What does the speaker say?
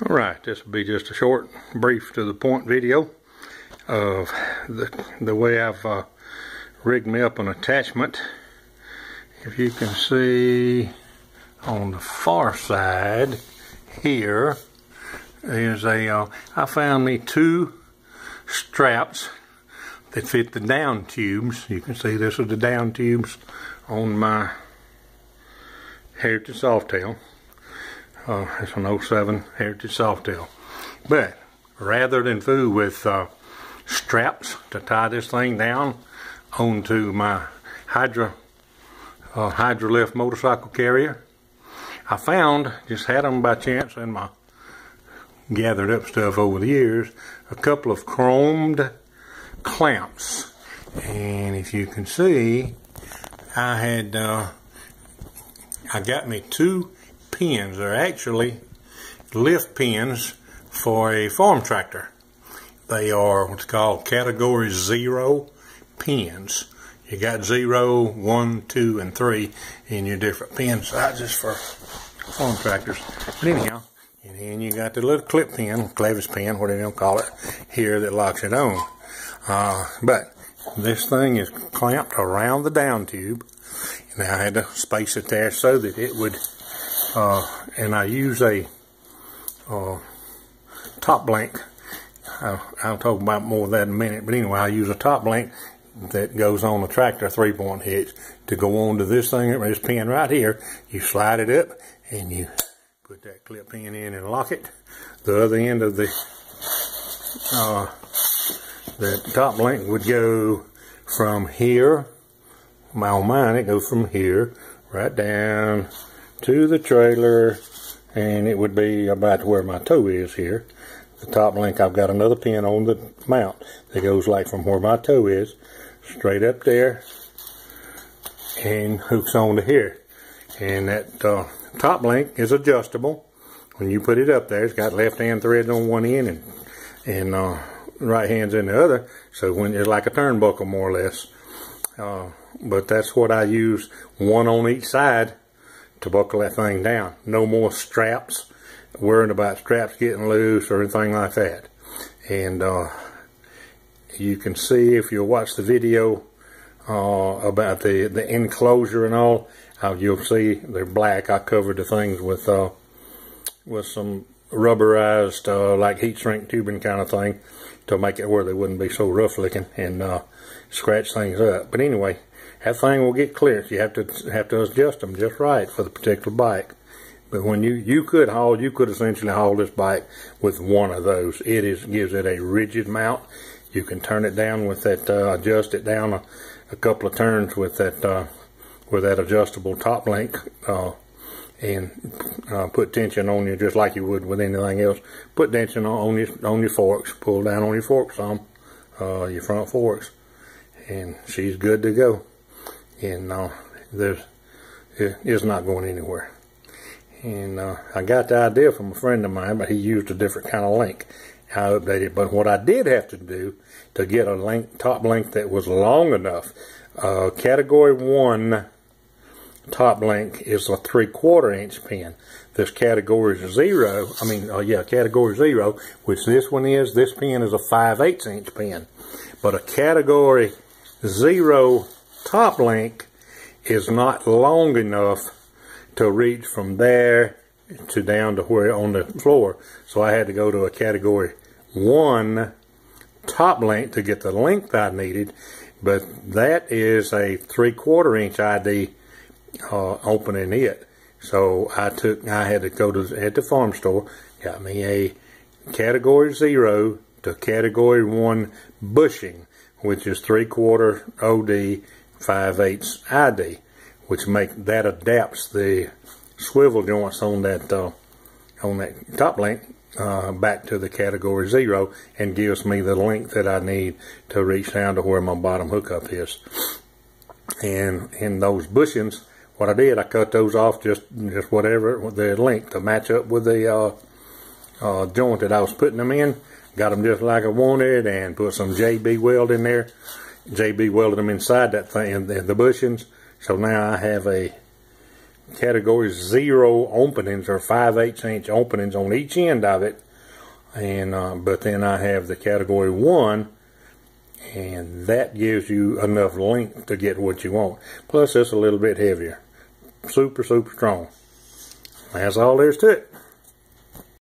Alright, this will be just a short, brief to the point video of the way I've rigged me up an attachment. If you can see on the far side here is I found me two straps that fit the down tubes. You can see this is the down tubes on my Heritage Softail. It's an 07 Heritage Softail. But rather than fool with straps to tie this thing down onto my Hydrolift motorcycle carrier, I found, just had them by chance in my gathered up stuff over the years, a couple of chromed clamps. And if you can see, I got me two pins. They're actually lift pins for a farm tractor. They are what's called category 0 pins. You got 0, 1, 2, and 3 in your different pin sizes for farm tractors. But anyhow, and then you got the little clip pin, clevis pin, whatever you call it, here that locks it on. But this thing is clamped around the down tube. And I had to space it there so that it would, and I use a top link. I'll talk about more of that in a minute. But anyway, I use a top link that goes on the tractor 3-point hitch to go onto this thing, this pin right here. You slide it up and you put that clip pin in and lock it. The other end of the top link would go from here. On mine, it goes from here right down to the trailer, and it would be about where my toe is here. The top link, I've got another pin on the mount that goes like from where my toe is straight up there and hooks on to here. And that top link is adjustable. When you put it up there, it's got left hand threads on one end and right hand's in the other, so when it's like a turnbuckle more or less. But that's what I use, one on each side to buckle that thing down. No more straps, worrying about straps getting loose or anything like that. And you can see, if you watch the video about the enclosure and all, you'll see they're black. I covered the things with some rubberized like heat shrink tubing kind of thing to make it where they wouldn't be so rough looking and scratch things up. But anyway, that thing will get clearance. You have to adjust them just right for the particular bike. But when you could essentially haul this bike with one of those. It gives it a rigid mount. You can turn it down with that, adjust it down a couple of turns with that adjustable top link, and put tension on you just like you would with anything else. Put tension on your forks. Pull down on your forks some, your front forks, and she's good to go. And it's not going anywhere. And I got the idea from a friend of mine, but he used a different kind of link. I updated, but what I did have to do to get a top link that was long enough, category 1 top link is a 3/4 inch pin. This category 0, category 0, which this one is, this pin is a 5/8 inch pin. But a category 0 top link is not long enough to reach from there to down to where on the floor. So I had to go to a category 1 top link to get the length I needed. But that is a 3/4 inch ID opening it. So I had to go at the farm store, got me a category 0 to category 1 bushing, which is 3/4 OD, 5/8 ID, which adapts the swivel joints on that top link back to the category 0 and gives me the length that I need to reach down to where my bottom hookup is. And in those bushings, what I did, I cut those off just whatever the length to match up with the joint that I was putting them in. Got them just like I wanted, and put some JB weld in there. JB welded them inside that thing, the bushings. So now I have a category 0 openings, or 5/8 inch openings on each end of it. And but then I have the category 1, and that gives you enough length to get what you want. Plus it's a little bit heavier. Super strong. That's all there is to it.